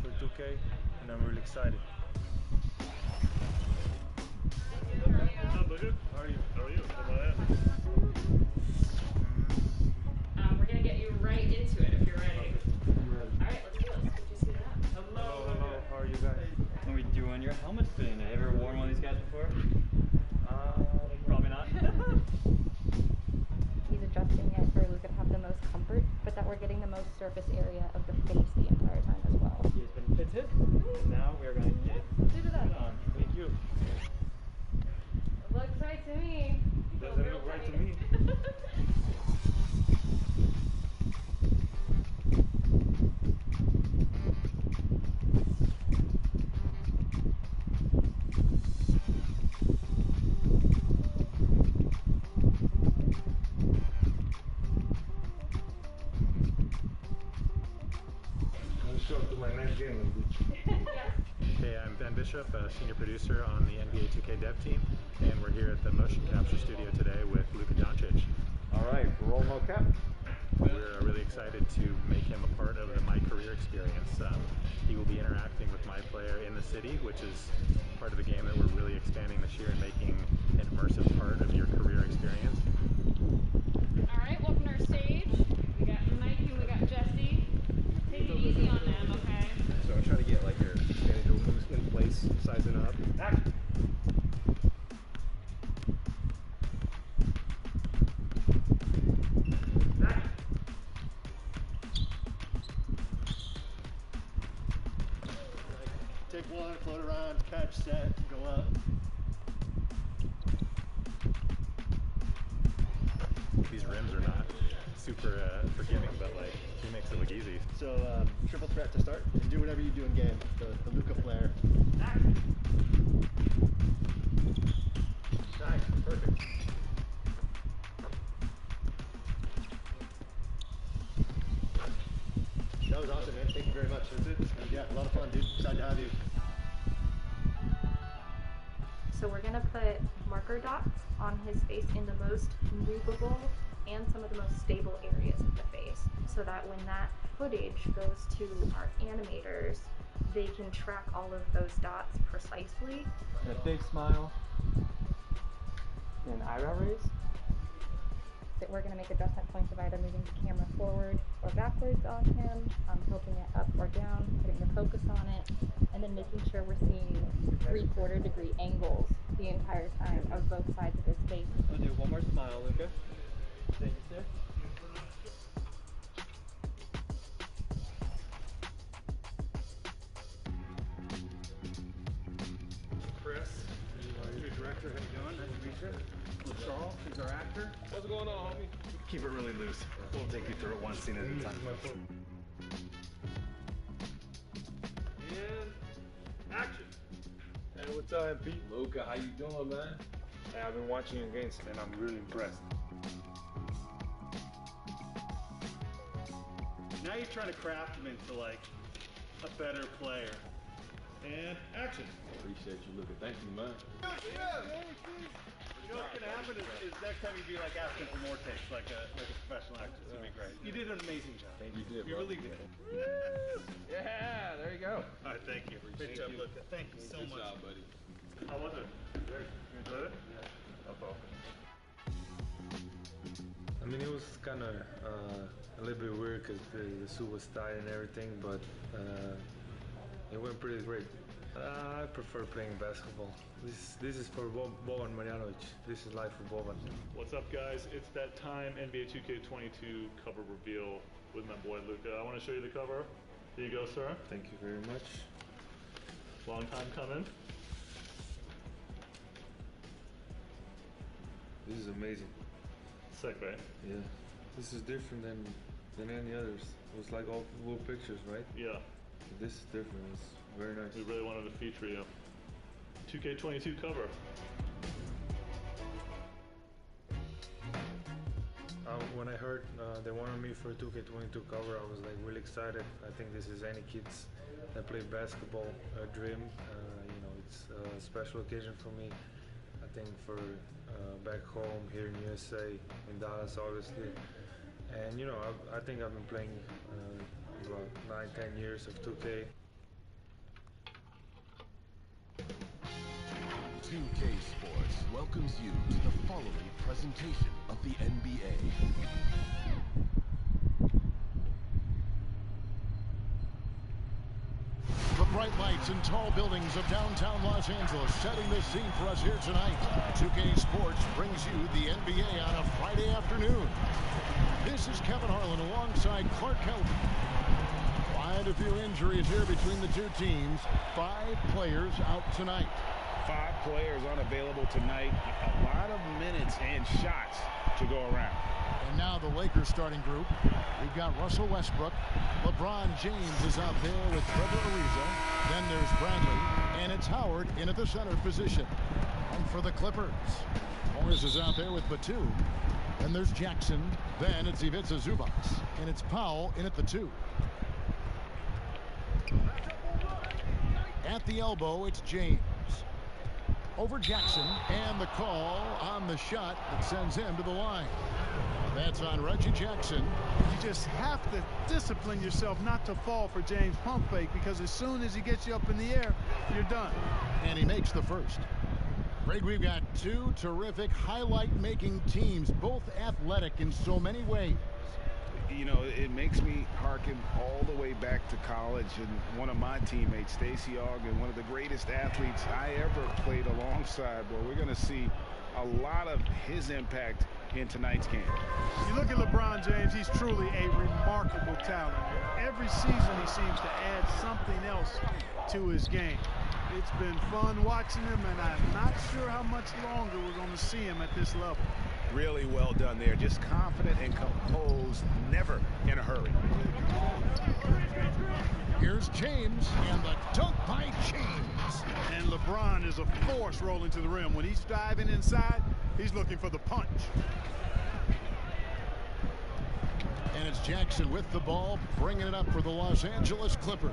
for 2K, and I'm really excited. How are you? How are you? Come on in. We're gonna get you right into it if you're ready. Alright, let's do this. Could you suit up? Hello, how are you guys? What are we doing your helmet spin? Have you ever worn one of these guys before? Probably not. He's adjusting it for Luka to have the most comfort, but that we're getting the most surface area of the face the entire time as well. He has been fitted, and now we're going to get it on. Thank you. Looks right to me. Doesn't look right to me. Show up to my next game. Hey, I'm Ben Bishop, a senior producer on the NBA 2K dev team, and we're here at the motion capture studio today with Luka Doncic. All right, roll mocap. We're really excited to make him a part of the My Career experience. He will be interacting with My Player in the city, which is part of the game that we're really expanding this year and making an immersive part of your career experience. Alright, welcome to our stage. We got Mike and we got Jesse. Take it easy on them, okay? So I'm trying to get like your standing moves in place, sizing up. Action. Take one, float around, catch, set, go up. These rims are not super forgiving, but like he makes it look easy. So triple threat to start, and do whatever you do in game. The Luka flare. Nice, perfect. That was awesome, man. Thank you very much. That's it. Yeah, a lot of fun, dude. Excited to have you. So we're gonna put marker dots on his face in the most movable and some of the most stable areas of the face, so that when that footage goes to our animators, they can track all of those dots precisely. And a big smile. And eyebrow raise. That we're gonna make adjustment points of either moving the camera forward or backwards on him, tilting it up or down, putting the focus on it, and then making sure we're seeing 3/4 degree angles the entire time of both sides of his face. I'll do one more smile, Luka. Thank you, sir. Chris, your director, how you doing? Nice to meet you. Charles, he's our actor. What's going on, homie? Keep it really loose. We'll take you through it one scene at a time. And action. Hey, what's up, MP? Luka, how you doing, man? Hey, I've been watching your games and I'm really impressed. Now you're trying to craft him into like a better player. And action. Appreciate you, Luka. Thank you, man. You know what's gonna happen is next time you'd be like asking for more takes, like a professional actor. It's gonna be great. You did an amazing job. Thank you, did, You bro. really did. Yeah, there you go. All right, thank you. Good job, Luka. Thank you so Good much. job, buddy. How was it? Great. You enjoyed it? Yeah. That's awesome. I mean, it was kind of a little bit weird because the suit was tight and everything, but it went pretty great. I prefer playing basketball. This is for Boban Marjanovic. This is life for Boban. What's up, guys? It's that time, NBA 2K22 cover reveal with my boy Luka. I want to show you the cover. Here you go, sir. Thank you very much. Long time coming. This is amazing. Sick, right? Yeah. This is different than any others. It was like all little pictures, right? Yeah. This is different. It's very nice. We really wanted to feature you. 2K22 cover. When I heard they wanted me for a 2K22 cover, I was like really excited. I think this is any kids that play basketball dream. You know, it's a special occasion for me. I think for back home here in USA, in Dallas, obviously. And you know, I think I've been playing about 9-10 years of 2K. 2K Sports welcomes you to the following presentation of the NBA. The bright lights and tall buildings of downtown Los Angeles setting the scene for us here tonight. 2K Sports brings you the NBA on a Friday afternoon. This is Kevin Harlan alongside Clark Kelvin. Quite a few injuries here between the two teams. 5 players out tonight. 5 players unavailable tonight. A lot of minutes and shots to go around. And now the Lakers starting group. We've got Russell Westbrook. LeBron James is out there with Trevor Ariza. Then there's Bradley. And it's Howard in at the center position. And for the Clippers, Morris is out there with Batum. Then there's Jackson. Then it's Ivica Zubac. And it's Powell in at the 2. At the elbow, it's James. Over Jackson, and the call on the shot that sends him to the line. That's on Reggie Jackson. You just have to discipline yourself not to fall for James' pump fake, because as soon as he gets you up in the air, you're done. And he makes the first. Greg, we've got 2 terrific highlight-making teams, both athletic in so many ways. You know, it makes me hearken all the way back to college, and one of my teammates, Stacey Ogden, one of the greatest athletes I ever played alongside. Well, we're going to see a lot of his impact in tonight's game. You look at LeBron James, he's truly a remarkable talent. Every season he seems to add something else to his game. It's been fun watching him, and I'm not sure how much longer we're going to see him at this level. Really well done there. Just confident and composed, never in a hurry. Here's James, and the dunk by James. And LeBron is a force rolling to the rim. When he's diving inside, he's looking for the punch. And it's Jackson with the ball, bringing it up for the Los Angeles Clippers.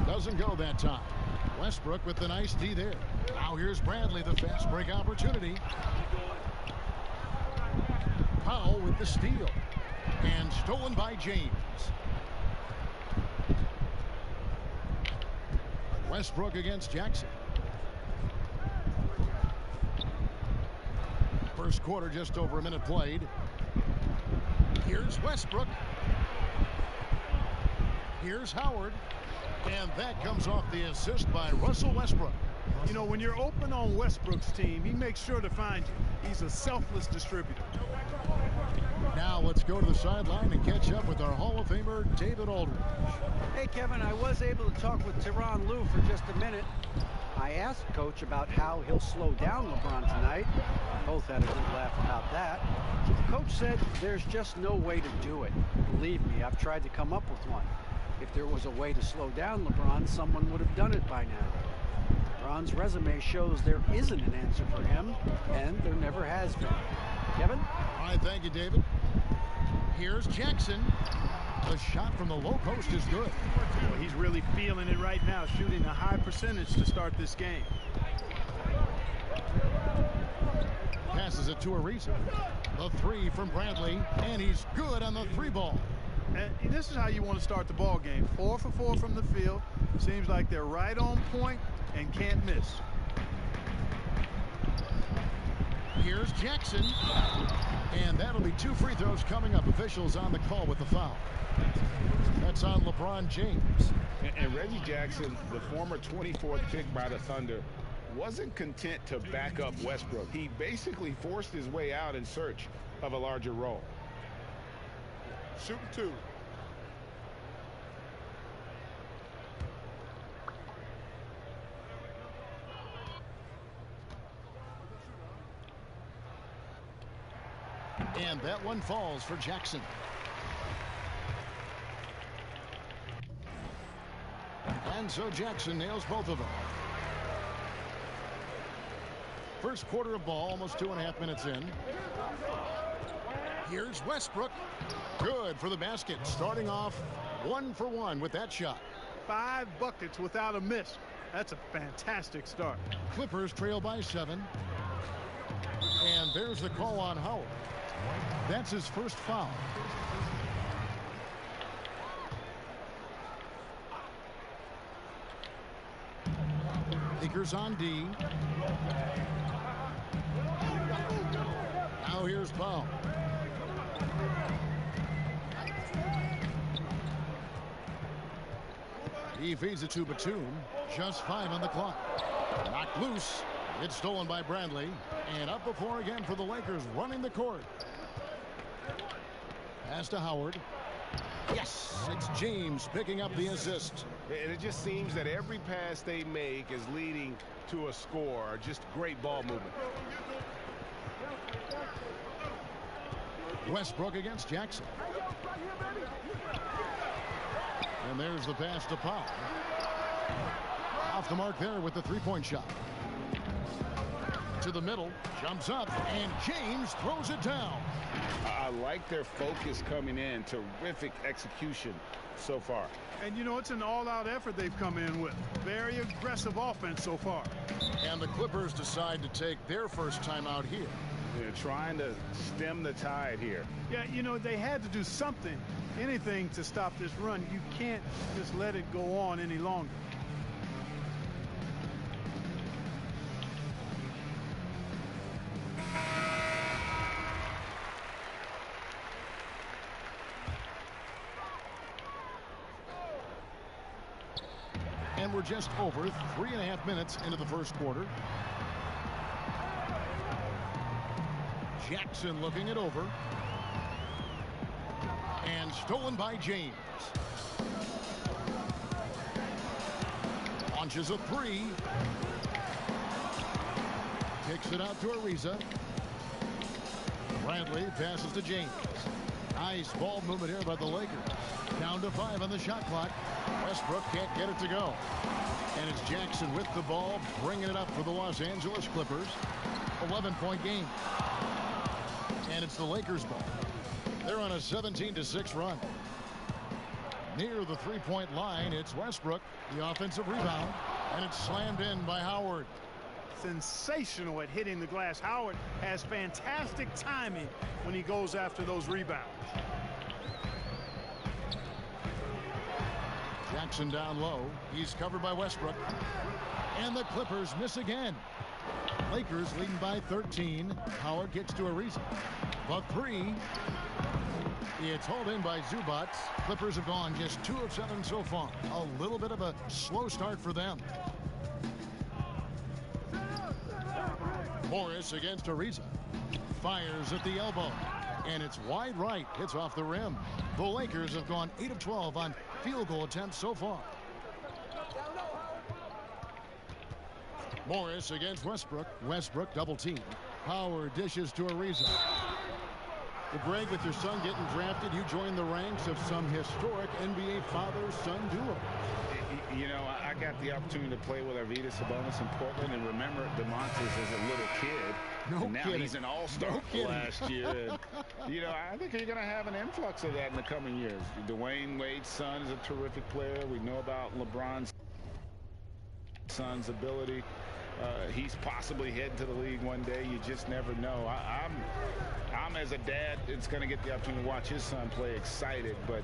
Doesn't go that time. Westbrook with the nice D there. Now here's Bradley, the fast break opportunity. Powell with the steal. And stolen by James. Westbrook against Jackson. First quarter, just over a minute played. Here's Westbrook. Here's Howard. And that comes off the assist by Russell Westbrook. You know, when you're open on Westbrook's team, he makes sure to find you. He's a selfless distributor. Now let's go to the sideline and catch up with our Hall of Famer, David Aldridge. Hey, Kevin, I was able to talk with Tyronn Lue for just a minute. I asked Coach about how he'll slow down LeBron tonight. Both had a good laugh about that. Coach said there's just no way to do it. Believe me, I've tried to come up with one. If there was a way to slow down LeBron, someone would have done it by now. LeBron's resume shows there isn't an answer for him, and there never has been. Kevin? All right, thank you, David. Here's Jackson. The shot from the low post is good. Well, he's really feeling it right now, shooting a high percentage to start this game. Passes it to Ariza. The 3 from Bradley, and he's good on the 3 ball. And this is how you want to start the ball game. 4 for 4 from the field. Seems like they're right on point and can't miss. Here's Jackson. And that'll be 2 free throws coming up. Officials on the call with the foul. That's on LeBron James. And Reggie Jackson, the former 24th pick by the Thunder, wasn't content to back up Westbrook. He basically forced his way out in search of a larger role. Shooting 2. And that one falls for Jackson. And so Jackson nails both of them. First quarter of ball, almost 2.5 minutes in. Here's Westbrook. Good for the basket. Starting off 1 for 1 with that shot. 5 buckets without a miss. That's a fantastic start. Clippers trail by 7. And there's the call on Howard. That's his first foul. Lakers on D. Now here's Powell. He feeds it to Batum. Just 5 on the clock. Knocked loose. It's stolen by Bradley. And up before again for the Lakers running the court. Pass to Howard. Yes, it's James picking up the assist. And it just seems that every pass they make is leading to a score. Just great ball movement. Westbrook against Jackson. And there's the pass to Powell. Off the mark there with the three-point shot. To the middle, jumps up, and James throws it down. I like their focus coming in. Terrific execution so far. And you know, it's an all-out effort they've come in with. Very aggressive offense so far. And the Clippers decide to take their first time out here. They're trying to stem the tide here. Yeah, you know, they had to do something, anything to stop this run. You can't just let it go on any longer. And we're just over 3.5 minutes into the first quarter. Jackson looking it over. And stolen by James. Launches a three. Kicks it out to Ariza. Bradley passes to James. Nice ball movement here by the Lakers. Down to 5 on the shot clock. Westbrook can't get it to go. And it's Jackson with the ball, bringing it up for the Los Angeles Clippers. 11-point game. And it's the Lakers ball. They're on a 17-6 run. Near the three-point line, it's Westbrook, the offensive rebound, and it's slammed in by Howard. Sensational at hitting the glass. Howard has fantastic timing when he goes after those rebounds. Jackson down low. He's covered by Westbrook. And the Clippers miss again. Lakers leading by 13. Howard gets to Ariza. The three. It's hauled in by Zubac. Clippers have gone just 2 of 7 so far. A little bit of a slow start for them. Morris against Ariza. Fires at the elbow. And it's wide right. Hits off the rim. The Lakers have gone 8 of 12 on field goal attempts so far. Morris against Westbrook. Westbrook double team. Howard dishes to Ariza. Well, Greg, with your son getting drafted, you joined the ranks of some historic NBA father-son duo. You know, I got the opportunity to play with Arvydas Sabonis in Portland, and remember DeMontis as a little kid. No and now kidding. He's an all-star last year. And, you know, I think you're going to have an influx of that in the coming years. Dwayne Wade's son is a terrific player. We know about LeBron's son's ability. He's possibly heading to the league one day. You just never know. I'm as a dad, it's going to get the opportunity to watch his son play, excited, but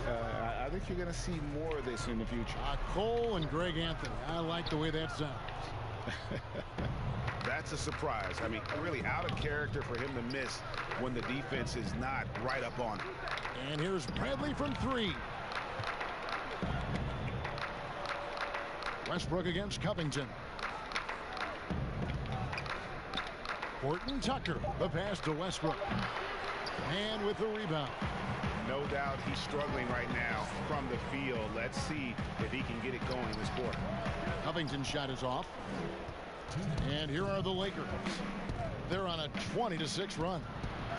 I think you're going to see more of this in the future. Cole and Greg Anthony. I like the way that sounds. That's a surprise. I mean, really out of character for him to miss when the defense is not right up on him. And here's Bradley from 3. Westbrook against Covington. Horton Tucker, the pass to Westbrook. And with the rebound. No doubt he's struggling right now from the field. Let's see if he can get it going this quarter. Covington's shot is off. And here are the Lakers. They're on a 20-6 run.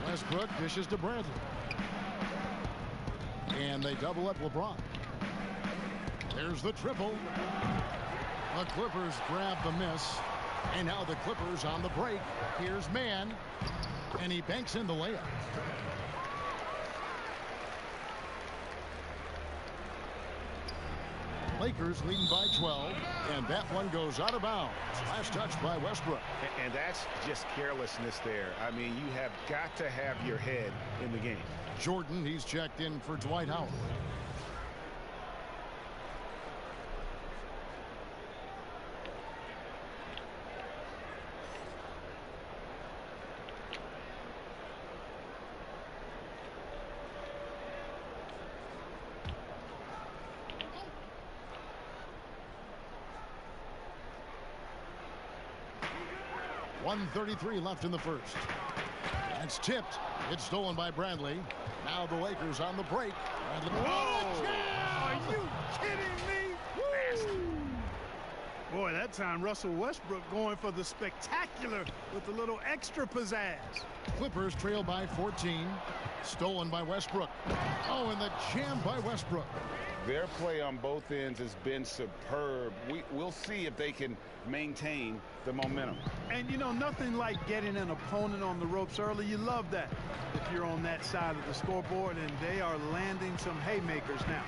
Westbrook dishes to Bradley. And they double up LeBron. There's the triple. The Clippers grab the miss. And now the Clippers on the break. Here's Mann. And he banks in the layup. Lakers leading by 12. And that one goes out of bounds. Last touch by Westbrook. And that's just carelessness there. I mean, you have got to have your head in the game. Jordan, he's checked in for Dwight Howard. 1:33 left in the first. It's tipped. It's stolen by Bradley. Now the Lakers on the break. Bradley. Oh! Are you kidding me? Boy, that time Russell Westbrook going for the spectacular with a little extra pizzazz. Clippers trail by 14. Stolen by Westbrook. Oh, and the jam by Westbrook. Their play on both ends has been superb. We'll see if they can maintain the momentum. And you know, nothing like getting an opponent on the ropes early. You love that if you're on that side of the scoreboard, and they are landing some haymakers now.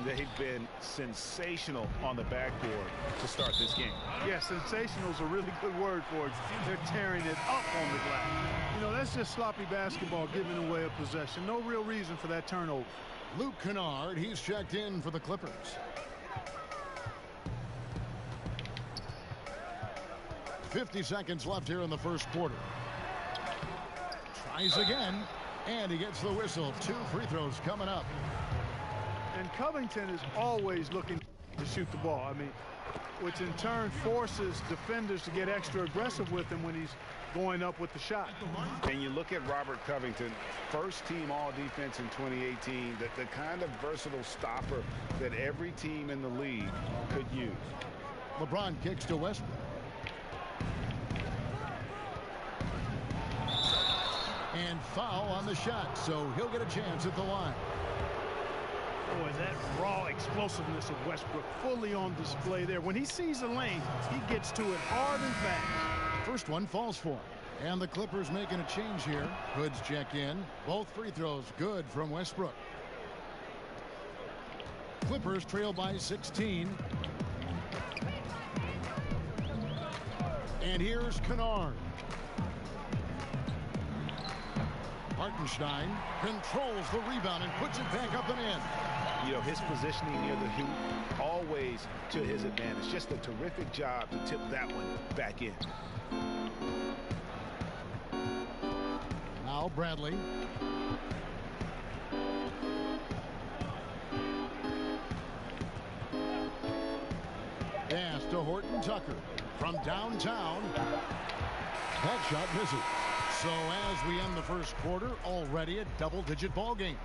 They've been sensational on the backboard to start this game. Yeah, sensational is a really good word for it. They're tearing it up on the glass. You know, that's just sloppy basketball, giving away a possession. No real reason for that turnover. Luke Kennard, he's checked in for the Clippers. .50 seconds left here in the first quarter. Tries again, and he gets the whistle. 2 free throws coming up. And Covington is always looking to shoot the ball. I mean, which in turn forces defenders to get extra aggressive with him when he's going up with the shot. And you look at Robert Covington, first team all defense in 2018, the kind of versatile stopper that every team in the league could use. LeBron kicks to Westbrook. And foul on the shot, so he'll get a chance at the line. Boy, that raw explosiveness of Westbrook fully on display there. When he sees a lane, he gets to it hard and fast. First one falls for him. And the Clippers making a change here. Hoods check in. Both free throws good from Westbrook. Clippers trail by 16. And here's Kennard. Hartenstein controls the rebound and puts it back up and in. You know, his positioning near the hoop always to his advantage. Just a terrific job to tip that one back in. Now Bradley. Pass to Horton Tucker from downtown. That shot misses. So as we end the first quarter, already a double-digit ball game.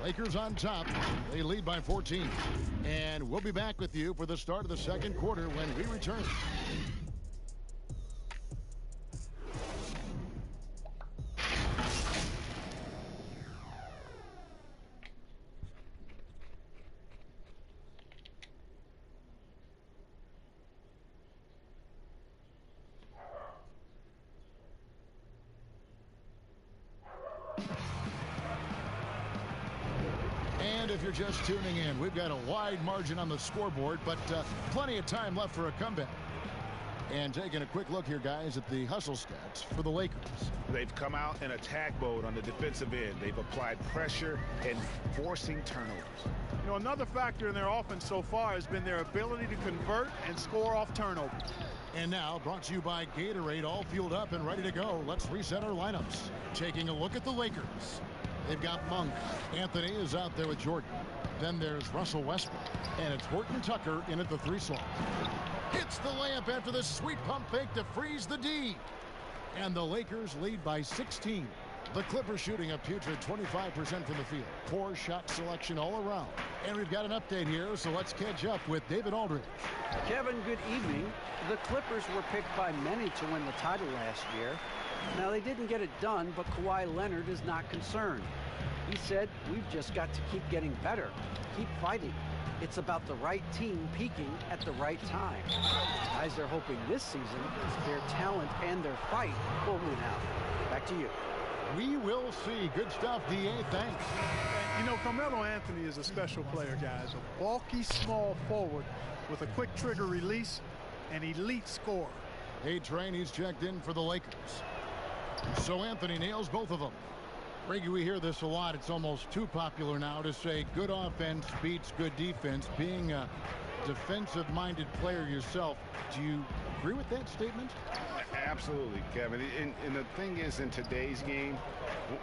Lakers on top. They lead by 14. And we'll be back with you for the start of the second quarter when we return. If you're just tuning in, we've got a wide margin on the scoreboard, but plenty of time left for a comeback. And taking a quick look here, guys, at the hustle stats for the Lakers. They've come out in attack mode on the defensive end. They've applied pressure and forcing turnovers. You know, another factor in their offense so far has been their ability to convert and score off turnovers. And now, brought to you by Gatorade, all fueled up and ready to go. Let's reset our lineups. Taking a look at the Lakers. They've got Monk. Anthony is out there with Jordan. Then there's Russell Westbrook. And it's Horton Tucker in at the 3 slot. Hits the layup after the sweet pump fake to freeze the D. And the Lakers lead by 16. The Clippers shooting a putrid 25% from the field. Poor shot selection all around. And we've got an update here, so let's catch up with David Aldridge. Kevin, good evening. The Clippers were picked by many to win the title last year. Now, they didn't get it done, but Kawhi Leonard is not concerned. He said, we've just got to keep getting better, keep fighting. It's about the right team peaking at the right time. Guys are hoping this season their talent and their fight will win out. Back to you. We will see. Good stuff, D.A. Thanks. You know, Carmelo Anthony is a special player, guys. A bulky, small forward with a quick trigger release, an elite scorer. A-Train, he's checked in for the Lakers. So Anthony nails both of them. Reggie, we hear this a lot. It's almost too popular now to say good offense beats good defense. Being a defensive-minded player yourself, do you agree with that statement? Absolutely, Kevin. And the thing is, in today's game,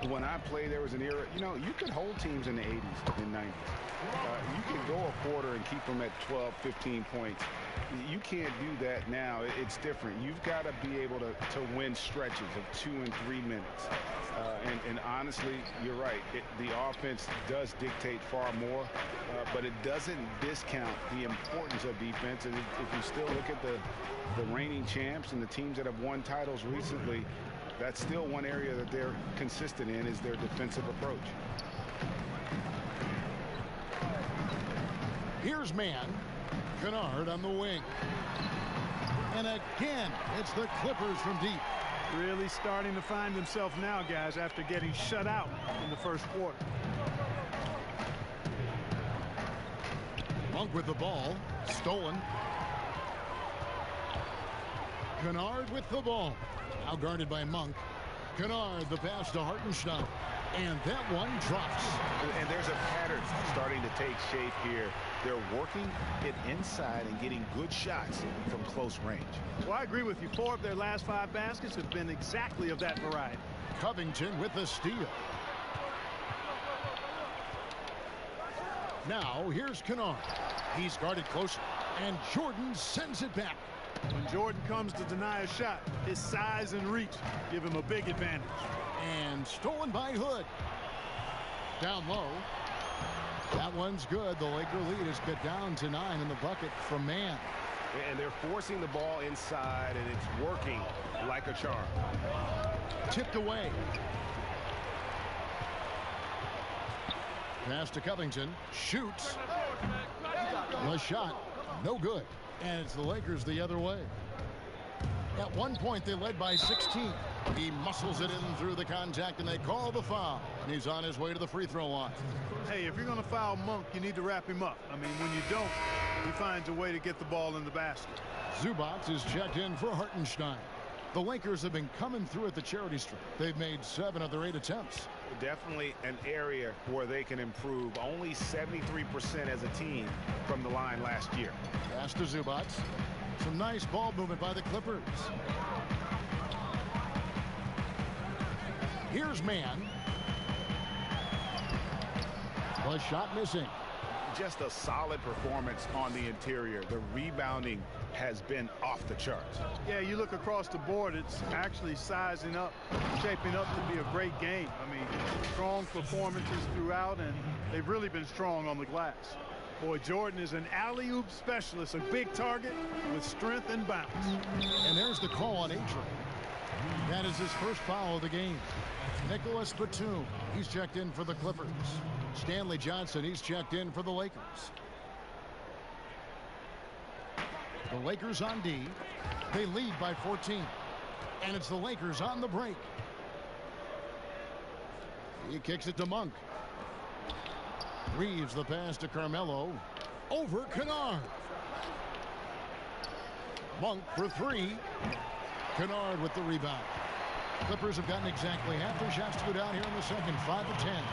when I played, there was an era, you know, you could hold teams in the 80s and 90s. You could go a quarter and keep them at 12, 15 points. You can't do that now. It's different. You've got to be able to win stretches of 2 and 3 minutes. And honestly, you're right. The offense does dictate far more, but it doesn't discount the importance of defense. And if you still look at the reigning champs and the teams that have won titles recently, that's still one area that they're consistent in, is their defensive approach. Here's man. Kennard on the wing. And again, it's the Clippers from deep. Really starting to find himself now, guys, after getting shut out in the first quarter. Monk with the ball. Stolen. Kennard with the ball. Now guarded by Monk. Kennard, the pass to Hartenstein. And that one drops. And there's a pattern starting to take shape here. They're working it inside and getting good shots from close range. Well, I agree with you. 4 of their last 5 baskets have been exactly of that variety. Covington with the steal. Now here's Kennard. He's guarded close, and Jordan sends it back. When Jordan comes to deny a shot, his size and reach give him a big advantage. And stolen by Hood. Down low. That one's good. The Laker lead is cut down to 9 in the bucket from Mann. And they're forcing the ball inside, and it's working like a charm. Tipped away. Pass to Covington. Shoots. The shot. No good. And it's the Lakers the other way. At one point, they led by 16. He muscles it in through the contact, and they call the foul. And he's on his way to the free throw line. Hey, if you're going to foul Monk, you need to wrap him up. I mean, when you don't, he finds a way to get the ball in the basket. Zubac is checked in for Hartenstein. The Lakers have been coming through at the charity stripe. They've made 7 of their 8 attempts. Definitely an area where they can improve. Only 73% as a team from the line last year. Pass to Zubac. Some nice ball movement by the Clippers. Here's Mann. The shot missing. Just a solid performance on the interior. The rebounding has been off the charts. Yeah, you look across the board, it's actually sizing up, shaping up to be a great game. I mean, strong performances throughout, and they've really been strong on the glass. Boy, Jordan is an alley-oop specialist, a big target with strength and bounce. And there's the call on Adrian. That is his first foul of the game. Nicholas Batum, he's checked in for the Clippers. Stanley Johnson, he's checked in for the Lakers. The Lakers on D. They lead by 14. And it's the Lakers on the break. He kicks it to Monk. Reeves the pass to Carmelo. Over Kennard. Monk for 3. Kennard with the rebound. Clippers have gotten exactly half their shots to go down here in the second. 5 of 10.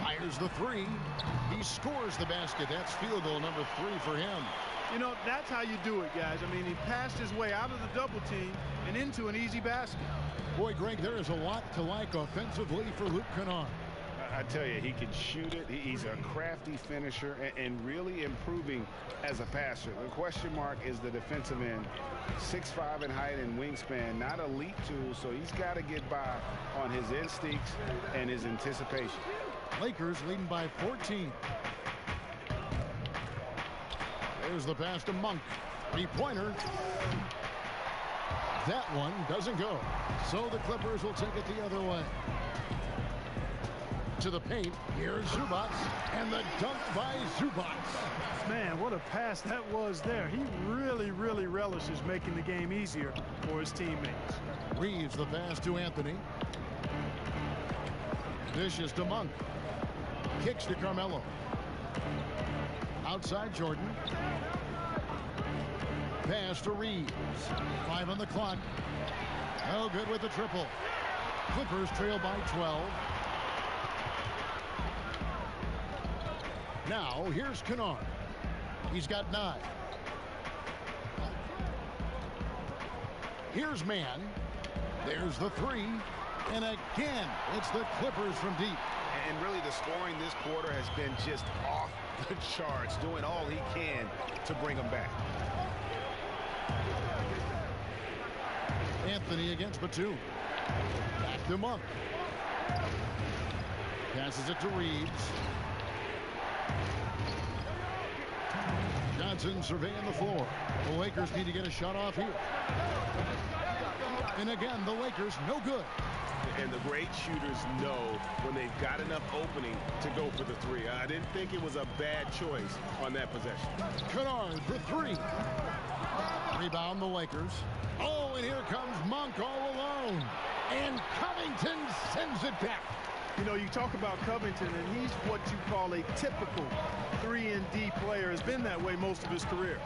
Fires the 3. He scores the basket. That's field goal number 3 for him. You know, that's how you do it, guys. I mean, he passed his way out of the double team and into an easy basket. Boy, Greg, there is a lot to like offensively for Luke Kennard. I tell you, he can shoot it. He's a crafty finisher and really improving as a passer. The question mark is the defensive end. 6'5" in height and wingspan, not elite tool, so he's got to get by on his instincts and his anticipation. Lakers leading by 14. There's the pass to Monk. 3-pointer. That one doesn't go. So the Clippers will take it the other way. To the paint. Here's Zubac. And the dunk by Zubac. Man, what a pass that was there. He really, really relishes making the game easier for his teammates. Reeves the pass to Anthony. Dishes to Monk. Kicks to Carmelo. Outside Jordan. Pass to Reeves. 5 on the clock. No good with the triple. Clippers trail by 12. Now here's Kennard. He's got 9. Here's Mann. There's the 3. And again, it's the Clippers from deep. And really the scoring this quarter has been just off the charts, doing all he can to bring them back. Anthony against Batum. Back to Monk. Passes it to Reeves. Johnson surveying the floor. The Lakers need to get a shot off here. And again, the Lakers no good. And the great shooters know when they've got enough opening to go for the three. I didn't think it was a bad choice on that possession. Kennard for three. Rebound the Lakers. Oh, and here comes Monk all alone. And Covington sends it back. You know, you talk about Covington, and he's what you call a typical 3-and-D player. Has been that way most of his career.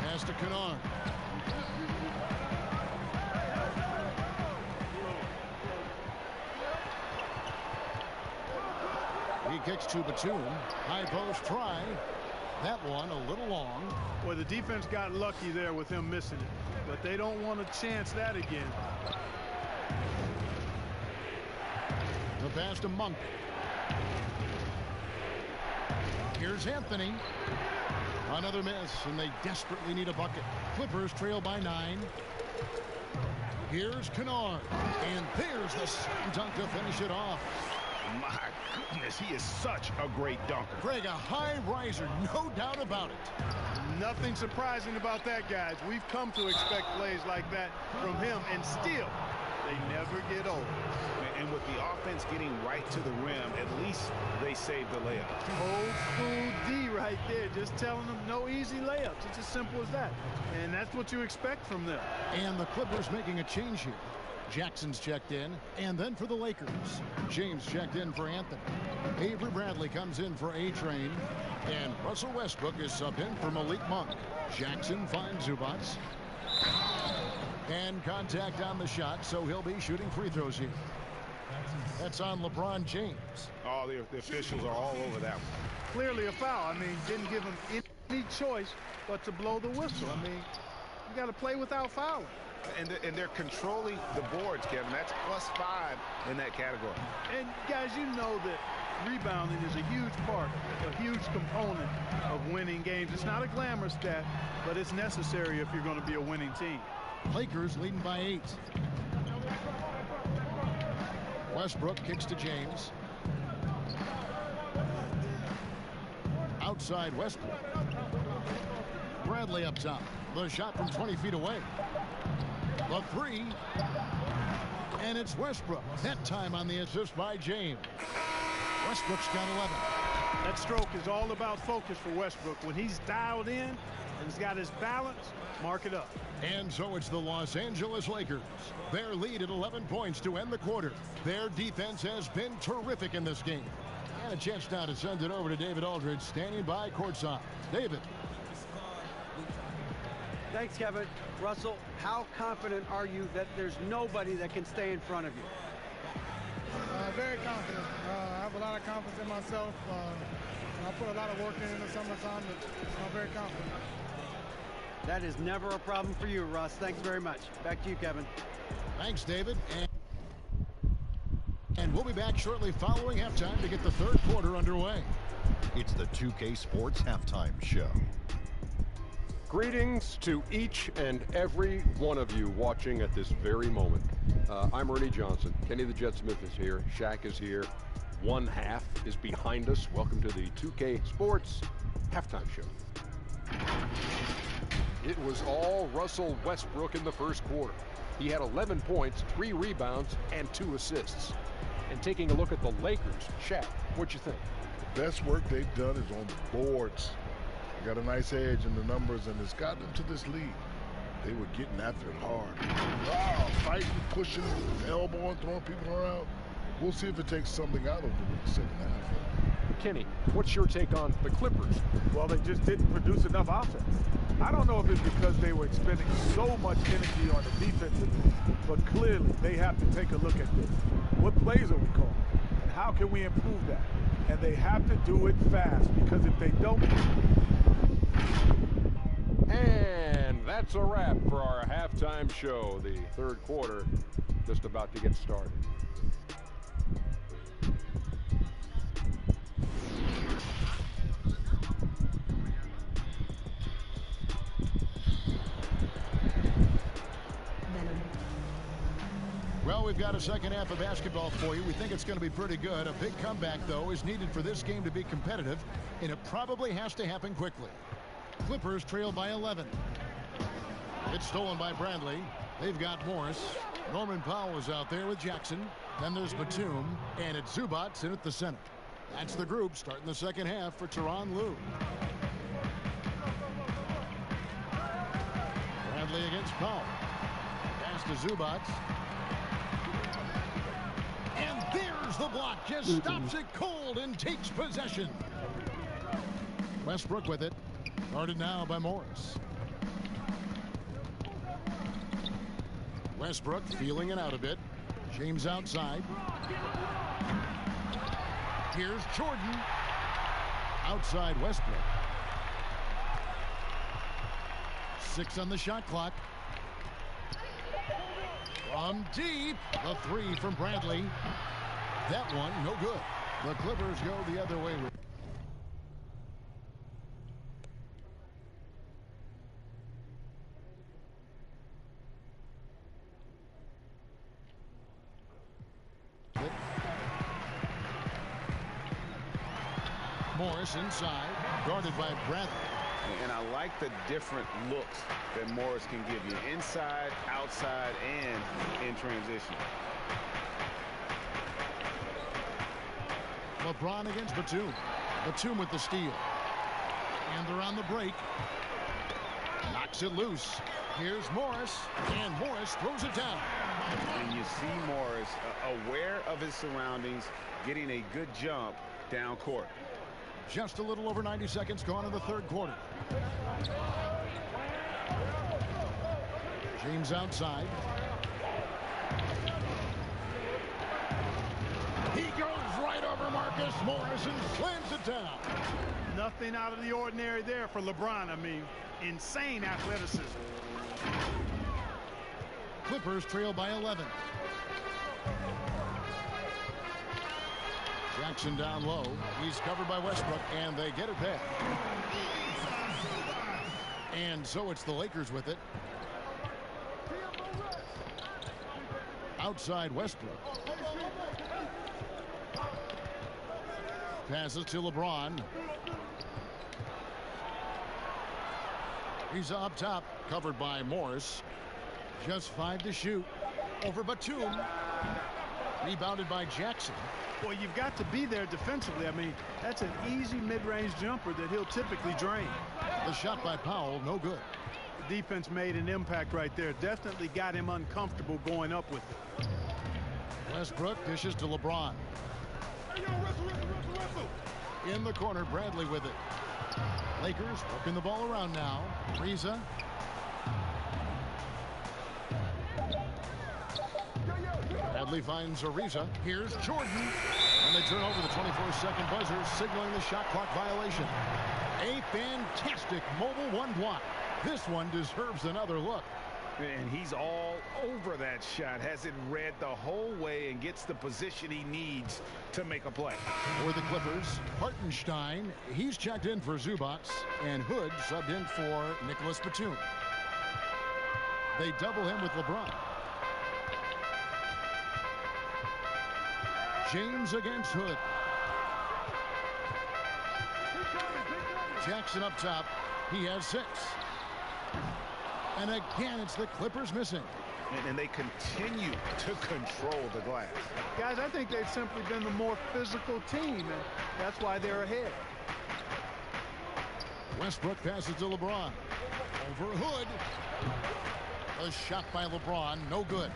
Pass to Kennard. He kicks to Batum. High post try. That one a little long. Well, the defense got lucky there with him missing it, but they don't want to chance that again. The pass to Monk. Here's Anthony. Another miss, and they desperately need a bucket. Clippers trail by 9. Here's Kennard. And there's the slam dunk to finish it off. My goodness, he is such a great dunker. Greg, a high riser, no doubt about it. Nothing surprising about that, guys. We've come to expect plays like that from him, and still, they never get old. And with the offense getting right to the rim, at least they saved the layup. Old school D right there, just telling them no easy layups. It's as simple as that. And that's what you expect from them. And the Clippers making a change here. Jackson's checked in, and then for the Lakers, James checked in for Anthony. Avery Bradley comes in for A-Train, and Russell Westbrook is subbed in for Malik Monk. Jackson finds Zubats. And contact on the shot, so he'll be shooting free throws here. That's on LeBron James. Oh, the officials are all over that one. Clearly a foul. I mean, didn't give him any choice but to blow the whistle. I mean, you got to play without fouling. And they're controlling the boards, Kevin. That's +5 in that category. And guys, you know that rebounding is a huge part, a huge component of winning games. It's not a glamour stat, but it's necessary if you're going to be a winning team. Lakers leading by 8. Westbrook kicks to James. Outside Westbrook. Bradley up top. The shot from 20 feet away. The three. And it's Westbrook. That time on the assist by James. Westbrook's got 11. That stroke is all about focus for Westbrook. When he's dialed in and he's got his balance, mark it up. And so it's the Los Angeles Lakers. Their lead at 11 points to end the quarter. Their defense has been terrific in this game. And a chance now to send it over to David Aldridge, standing by courtside. David. Thanks, Kevin. Russell, how confident are you that there's nobody that can stay in front of you? Very confident. I have a lot of confidence in myself. I put a lot of work in the summertime, but I'm very confident. That is never a problem for you, Russ. Thanks very much. Back to you, Kevin. Thanks, David. And we'll be back shortly following halftime to get the third quarter underway. It's the 2K Sports Halftime Show. Greetings to each and every one of you watching at this very moment. I'm Ernie Johnson. Kenny the Jet Smith is here. Shaq is here. One half is behind us. Welcome to the 2K Sports Halftime Show. It was all Russell Westbrook in the first quarter. He had 11 points, 3 rebounds, and 2 assists. And taking a look at the Lakers, Shaq, what'd you think? The best work they've done is on the boards. They got a nice edge in the numbers, and it's got them to this lead. They were getting after it hard. Wow, fighting, pushing, elbowing, throwing people around. We'll see if it takes something out of them in the second half. Kenny, what's your take on the Clippers? Well, they just didn't produce enough offense. I don't know if it's because they were expending so much energy on the defensive end, but clearly they have to take a look at this. What plays are we calling? And how can we improve that? And they have to do it fast, because if they don't... And that's a wrap for our halftime show. The third quarter just about to get started. we've got a second half of basketball for you. We think it's going to be pretty good. A big comeback, though, is needed for this game to be competitive, and it probably has to happen quickly. Clippers trail by 11. It's stolen by Bradley. They've got Morris. Norman Powell is out there with Jackson. Then there's Batum, and it's Zubac in at the center. That's the group starting the second half for Tyronn Lue. Bradley against Powell. Pass to Zubac. And there's the block. Just stops it cold and takes possession. Westbrook with it. Guarded now by Morris. Westbrook feeling it out a bit. James outside. Here's Jordan. Outside Westbrook. 6 on the shot clock. From deep. The 3 from Bradley. That one, no good. The Clippers go the other way. Morris inside, guarded by Bradley. And I like the different looks that Morris can give you. Inside, outside, and in transition. LeBron against Batum. Batum with the steal. And they're on the break. Knocks it loose. Here's Morris. And Morris throws it down. And you see Morris aware of his surroundings, getting a good jump down court. Just a little over 90 seconds gone in the third quarter. James outside. He goes right over Marcus Morris and slams it down. Nothing out of the ordinary there for LeBron. I mean, insane athleticism. Clippers trail by 11. Jackson down low. He's covered by Westbrook, and they get it back. And so it's the Lakers with it. Outside Westbrook. Passes to LeBron. He's up top, covered by Morris. Just 5 to shoot. Over Batum. Rebounded by Jackson. Well, you've got to be there defensively. I mean, that's an easy mid-range jumper that he'll typically drain. The shot by Powell, no good. The defense made an impact right there. Definitely got him uncomfortable going up with it. Westbrook dishes to LeBron. In the corner, Bradley with it. Lakers working the ball around now. Ariza. Bradley finds Ariza. Here's Jordan. And they turn over the 24-second buzzer, signaling the shot clock violation. A fantastic mobile one block. This one deserves another look. And he's all over that shot. Has it read the whole way and gets the position he needs to make a play. For the Clippers, Hartenstein. He's checked in for Zubac. And Hood subbed in for Nicholas Batum. They double him with LeBron. James against Hood. Jackson up top. He has 6. And again, it's the Clippers missing. And they continue to control the glass. Guys, I think they've simply been the more physical team, and that's why they're ahead. Westbrook passes to LeBron. Over Hood. A shot by LeBron, no good.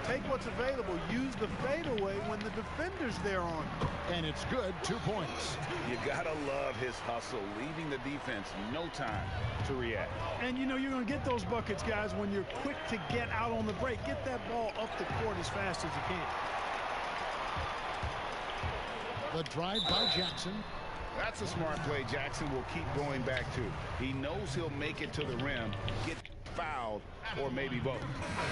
Take what's available. Use the fadeaway when the defender's there on. And it's good, 2 points. You gotta love his hustle, leaving the defense no time to react. And you know you're gonna get those buckets, guys, when you're quick to get out on the break. Get that ball up the court as fast as you can. The drive by Jackson. That's a smart play Jackson will keep going back to. He knows he'll make it to the rim, get fouled, or maybe both.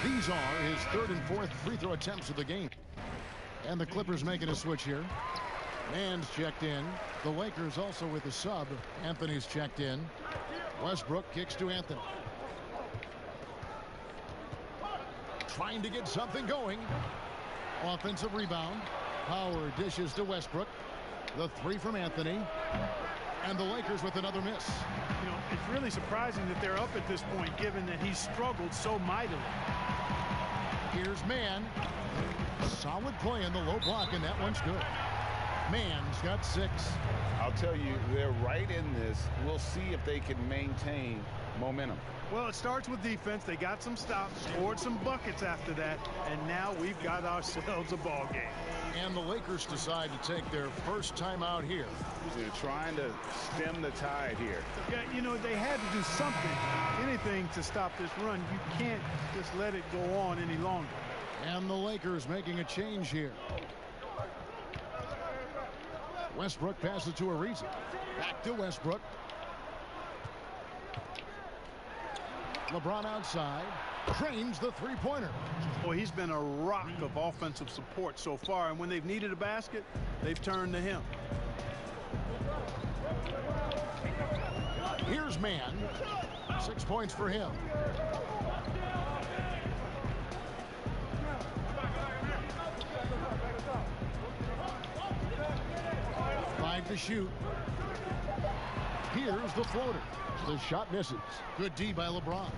These are his 3rd and 4th free throw attempts of the game. And the Clippers making a switch here. Mann's checked in. The Lakers also with a sub. Anthony's checked in. Westbrook kicks to Anthony. Trying to get something going. Offensive rebound. Howard dishes to Westbrook. The three from Anthony. And the Lakers with another miss. You know, it's really surprising that they're up at this point, given that he struggled so mightily. Here's Mann. Solid play in the low block, and that one's good. Mann's got 6. I'll tell you, they're right in this. We'll see if they can maintain momentum. Well, it starts with defense. They got some stops, scored some buckets after that, and now we've got ourselves a ball game. And the Lakers decide to take their first time out here. They're trying to stem the tide here. Yeah, you know, they had to do something, anything to stop this run. You can't just let it go on any longer. And the Lakers making a change here. Westbrook passes to Ariza. Back to Westbrook. LeBron outside. Trains the three-pointer. Well, he's been a rock of offensive support so far, and when they've needed a basket, they've turned to him. Here's Mann. 6 points for him. To shoot. Here's the floater. The shot misses. Good D by LeBron.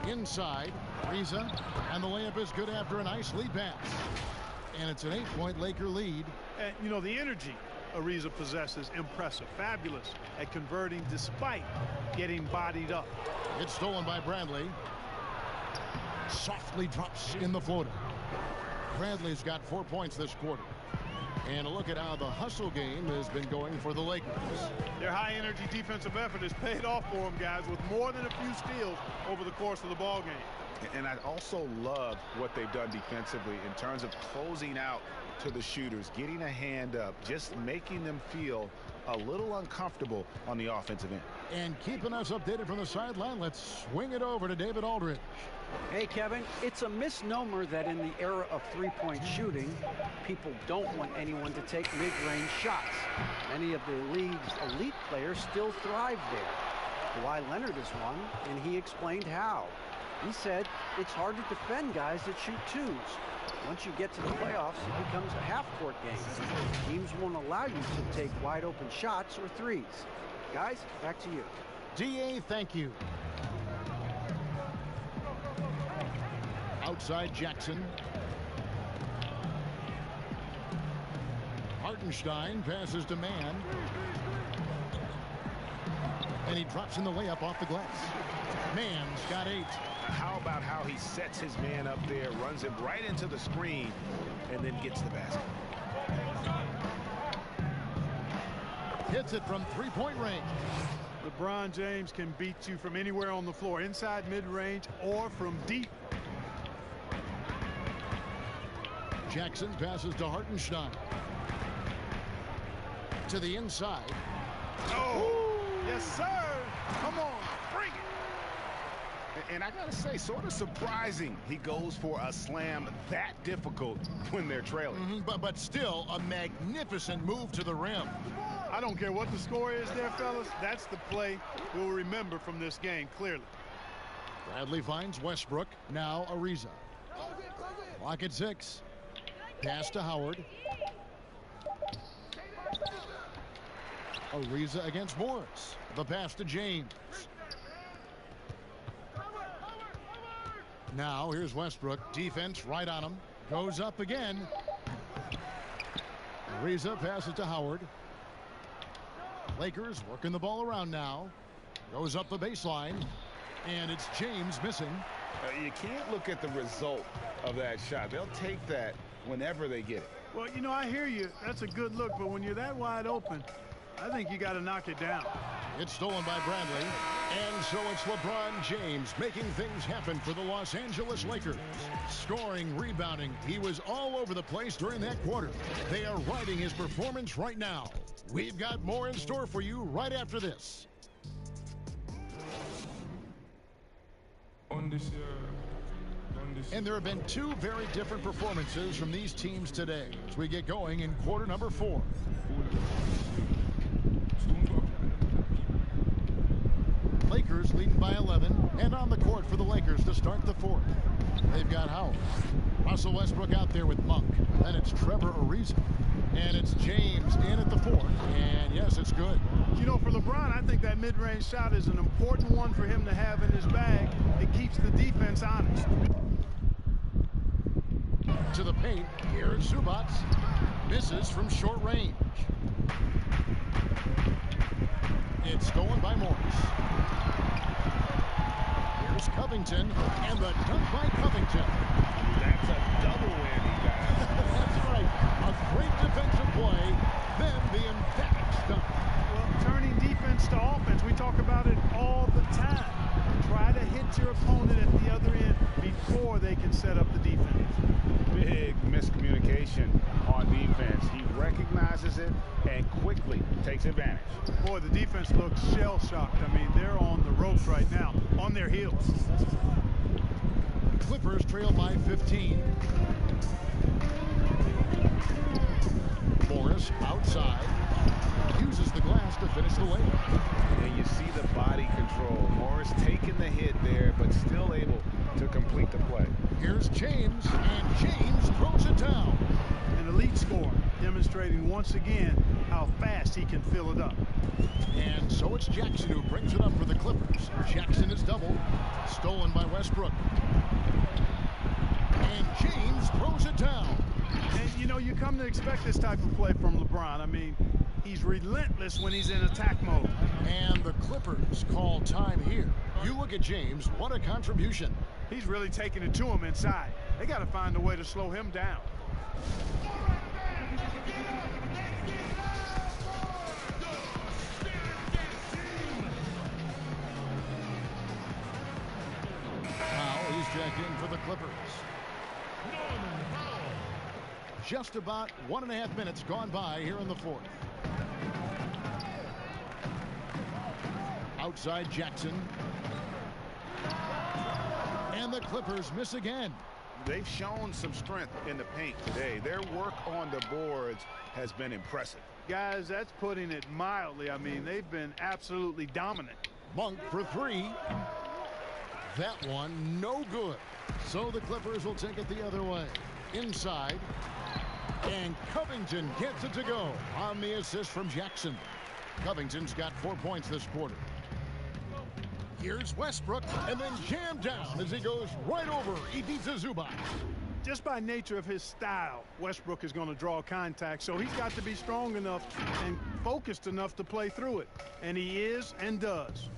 Inside, Ariza, and the layup is good after a nice lead pass. And it's an 8-point Laker lead. And, you know, the energy Ariza possesses, impressive, fabulous at converting despite getting bodied up. It's stolen by Bradley. Softly drops in the floater. Bradley's got 4 points this quarter. And a look at how the hustle game has been going for the Lakers. Their high energy defensive effort has paid off for them, guys, with more than a few steals over the course of the ball game. And I also love what they've done defensively in terms of closing out to the shooters, getting a hand up, just making them feel a little uncomfortable on the offensive end. And keeping us updated from the sideline, let's swing it over to David Aldridge. Hey, Kevin, it's a misnomer that in the era of three-point shooting, people don't want anyone to take mid-range shots. Many of the league's elite players still thrive there. Kawhi Leonard is one, and he explained how. He said it's hard to defend guys that shoot twos. Once you get to the playoffs, it becomes a half-court game. Teams won't allow you to take wide-open shots or threes. Guys, back to you. D.A., thank you. Outside Jackson. Hartenstein passes to Mann. And he drops in the layup off the glass. Mann's got 8. How about how he sets his man up there, runs him right into the screen, and then gets the basket. Hits it from three-point range. LeBron James can beat you from anywhere on the floor, inside mid-range or from deep. Jackson passes to Hartenstein. To the inside. Oh, yes, sir. Come on, bring it. And I gotta say, sort of surprising he goes for a slam that difficult when they're trailing. But still a magnificent move to the rim. I don't care what the score is there, fellas. That's the play we'll remember from this game, clearly. Bradley finds Westbrook. Now Ariza. Clock at 6. Pass to Howard. Ariza against Morris. The pass to James. Now here's Westbrook. Defense right on him. Goes up again. Ariza passes to Howard. Lakers working the ball around now. Goes up the baseline. And it's James missing. You can't look at the result of that shot. They'll take that whenever they get it. Well, you know, I hear you. That's a good look. But when you're that wide open, I think you got to knock it down. It's stolen by Bradley. And so it's LeBron James making things happen for the Los Angeles Lakers. Scoring, rebounding. He was all over the place during that quarter. They are riding his performance right now. We've got more in store for you right after this. On this And there have been two very different performances from these teams today as we get going in quarter number 4. Lakers leading by 11, and on the court for the Lakers to start the 4th. They've got Howard. Russell Westbrook out there with Monk. Then it's Trevor Ariza. And it's James in at the 4th. And yes, it's good. You know, for LeBron, I think that mid-range shot is an important one for him to have in his bag. It keeps the defense honest. To the paint, here is Zubac. Misses from short range. It's stolen by Morris. Here's Covington, and the dunk by Covington. That's a double whammy, guys. That's right. A great defensive play, then the emphatic dunk. Well, turning defense to offense, we talk about it all the time. Try to hit your opponent at the other end before they can set up the defense. Big miscommunication on defense. He recognizes it and quickly takes advantage. Boy, the defense looks shell-shocked. I mean, they're on the ropes right now, on their heels. Clippers trail by 15. Morris outside. Uses the glass to finish the layup. And you see the body control. Morris taking the hit there, but still able to complete the play. Here's James, and James throws it down. An elite scorer, demonstrating once again how fast he can fill it up. And so it's Jackson who brings it up for the Clippers. Jackson is doubled. Stolen by Westbrook. And James throws it down. And, you know, you come to expect this type of play from LeBron. I mean, he's relentless when he's in attack mode. And the Clippers call time here. You look at James, what a contribution. He's really taking it to him inside. They got to find a way to slow him down. Powell is jacked in for the Clippers. Just about 1.5 minutes gone by here in the 4th. Outside Jackson. And the Clippers miss again. They've shown some strength in the paint today. Their work on the boards has been impressive. Guys, that's putting it mildly. I mean, they've been absolutely dominant. Monk for 3. That one no good. So the Clippers will take it the other way. Inside. And Covington gets it to go on the assist from Jackson. Covington's got 4 points this quarter. Here's Westbrook, and then jammed down as he goes right over Ivica Zubac. Just by nature of his style, Westbrook is going to draw contact, so he's got to be strong enough and focused enough to play through it. And he is and does.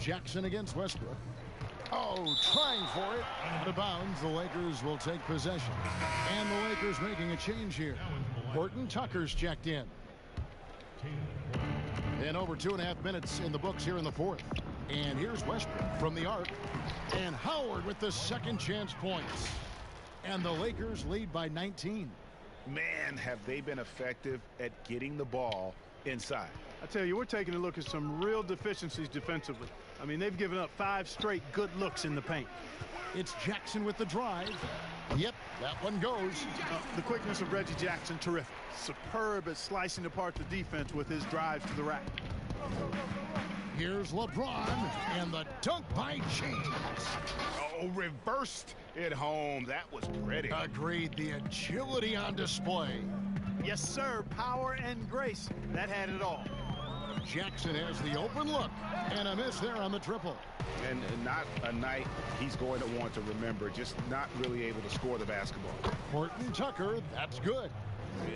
Jackson against Westbrook. Oh, trying for it. Out of bounds, the Lakers will take possession. And the Lakers making a change here. Horton Tucker's checked in. And over 2.5 minutes in the books here in the 4th. And here's Westbrook from the arc. And Howard with the second chance points. And the Lakers lead by 19. Man, have they been effective at getting the ball inside. I tell you, we're taking a look at some real deficiencies defensively. I mean, they've given up 5 straight good looks in the paint. It's Jackson with the drive. Yep, that one goes. The quickness of Reggie Jackson, terrific. Superb at slicing apart the defense with his drives to the rack. Here's LeBron, and the dunk by James. Oh, reversed it home. That was pretty. Agreed. The agility on display. Yes, sir. Power and grace. That had it all. Jackson has the open look, and a miss there on the triple. And not a night he's going to want to remember, just not really able to score the basketball. Horton Tucker, that's good.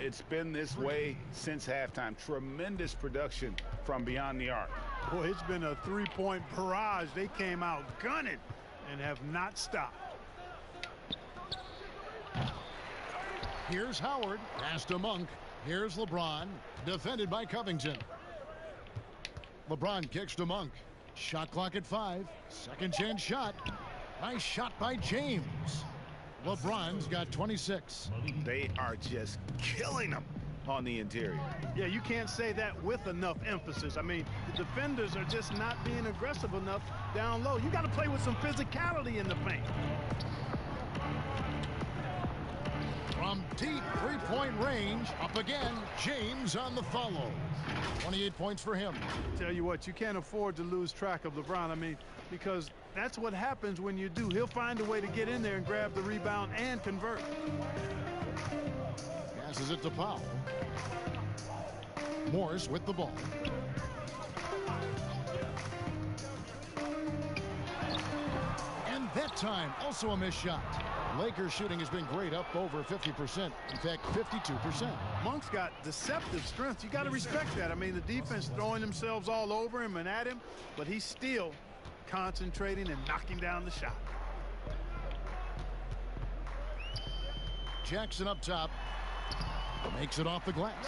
It's been this way since halftime. Tremendous production from beyond the arc. Boy, it's been a 3-point barrage. They came out gunning and have not stopped. Here's Howard, pass to Monk. Here's LeBron, defended by Covington. LeBron kicks to Monk. Shot clock at 5. Second chance shot. Nice shot by James. LeBron's got 26. They are just killing them on the interior. Yeah, you can't say that with enough emphasis. I mean, the defenders are just not being aggressive enough down low. You got to play with some physicality in the paint. From deep three-point range, up again, James on the follow. 28 points for him. Tell you what, you can't afford to lose track of LeBron. I mean, because that's what happens when you do. He'll find a way to get in there and grab the rebound and convert. Passes it to Powell. Morris with the ball. And that time, also a missed shot. Lakers shooting has been great, up over 50%. In fact, 52%. Monk's got deceptive strength. You got to respect that. I mean, the defense throwing themselves all over him and at him, but he's still concentrating and knocking down the shot. Jackson up top. Makes it off the glass.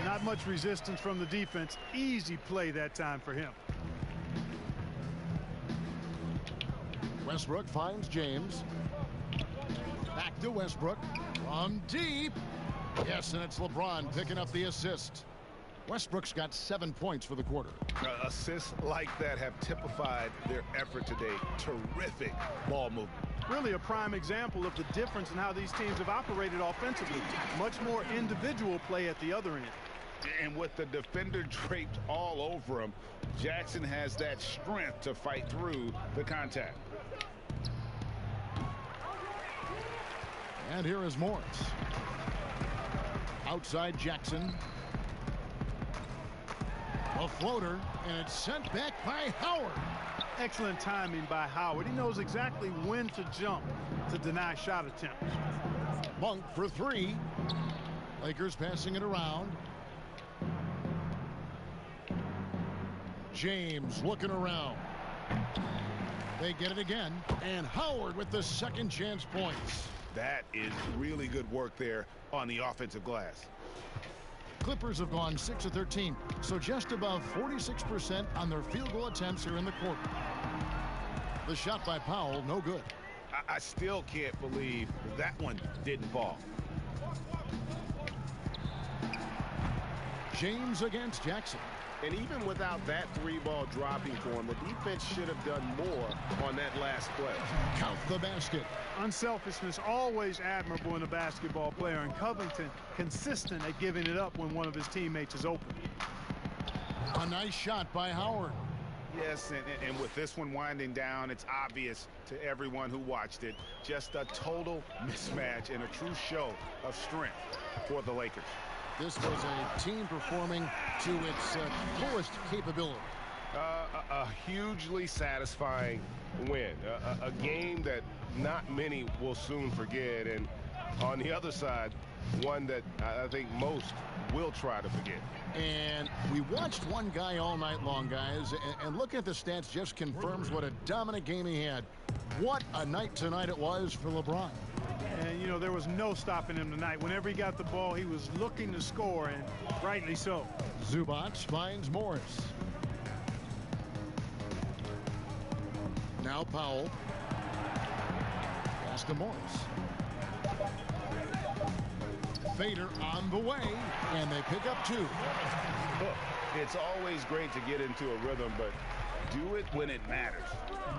Not much resistance from the defense. Easy play that time for him. Westbrook finds James. Back to Westbrook. From deep. Yes, and it's LeBron picking up the assist. Westbrook's got 7 points for the quarter. Assists like that have typified their effort today. Terrific ball movement. Really a prime example of the difference in how these teams have operated offensively. Much more individual play at the other end. And with the defender draped all over him, Jackson has that strength to fight through the contact. And here is Morris. Outside Jackson. A floater, and it's sent back by Howard. Excellent timing by Howard. He knows exactly when to jump to deny shot attempts. Monk for three. Lakers passing it around. James looking around. They get it again, and Howard with the second chance points. That is really good work there on the offensive glass. Clippers have gone 6 of 13, so just above 46% on their field goal attempts here in the quarter. The shot by Powell, no good. I still can't believe that one didn't fall. James against Jackson. And even without that three ball dropping for him, the defense should have done more on that last play. Count the basket. Unselfishness always admirable in a basketball player, and Covington consistent at giving it up when one of his teammates is open. A nice shot by Howard. Yes, and with this one winding down, it's obvious to everyone who watched it. Just a total mismatch and a true show of strength for the Lakers. This was a team performing to its fullest capability. A hugely satisfying win. A game that not many will soon forget. And on the other side, one that I think most will try to forget. And we watched one guy all night long, guys, and looking at the stats just confirms what a dominant game he had. What a night tonight it was for LeBron. And, you know, there was no stopping him tonight. Whenever he got the ball, he was looking to score, and rightly so. Zubac finds Morris. Now Powell. Pass to Morris. Fader on the way, and they pick up two. Look, it's always great to get into a rhythm, but do it when it matters.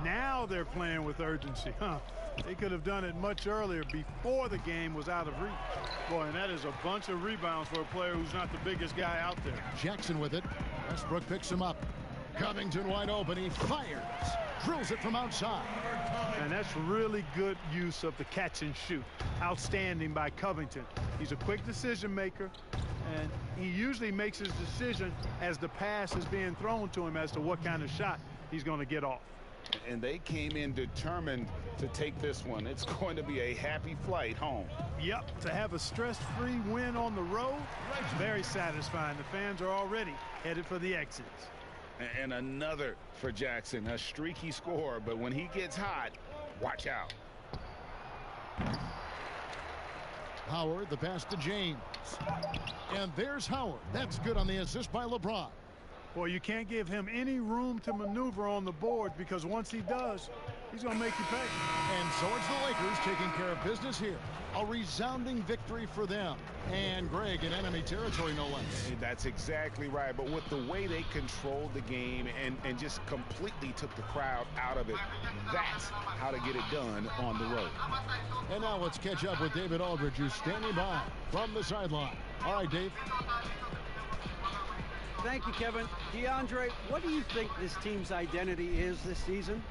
Now they're playing with urgency, huh? They could have done it much earlier, before the game was out of reach. Boy, and that is a bunch of rebounds for a player who's not the biggest guy out there. Jackson with it. Westbrook picks him up. Covington wide open. He fires. Drills it from outside. And that's really good use of the catch and shoot. Outstanding by Covington. He's a quick decision maker, and he usually makes his decision as the pass is being thrown to him as to what kind of shot he's going to get off. And they came in determined to take this one. It's going to be a happy flight home. Yep, to have a stress-free win on the road, very satisfying. The fans are already headed for the exits. And another for Jackson, a streaky score, but when he gets hot, watch out. Howard, the pass to James. And there's Howard. That's good on the assist by LeBron. Well, you can't give him any room to maneuver on the board, because once he does, he's going to make you pay. And so it's the Lakers taking care of business here. A resounding victory for them. And Greg in enemy territory, no less. That's exactly right. But with the way they controlled the game and just completely took the crowd out of it, that's how to get it done on the road. And now let's catch up with David Aldridge, who's standing by from the sideline. All right, Dave. Thank you, Kevin. DeAndre, what do you think this team's identity is this season?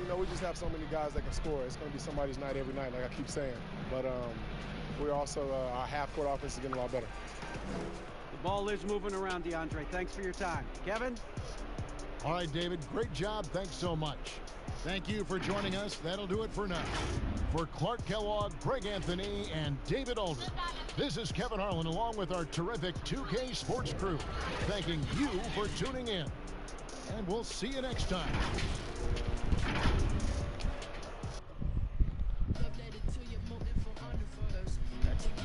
You know, we just have so many guys that can score. It's going to be somebody's night every night, like I keep saying. But we're also, our half-court offense is getting a lot better. The ball is moving around, DeAndre. Thanks for your time. Kevin? All right, David, great job. Thanks so much. Thank you for joining us. That'll do it for now. For Clark Kellogg, Greg Anthony, and David Aldridge, this is Kevin Harlan along with our terrific 2K Sports crew, thanking you for tuning in. And we'll see you next time.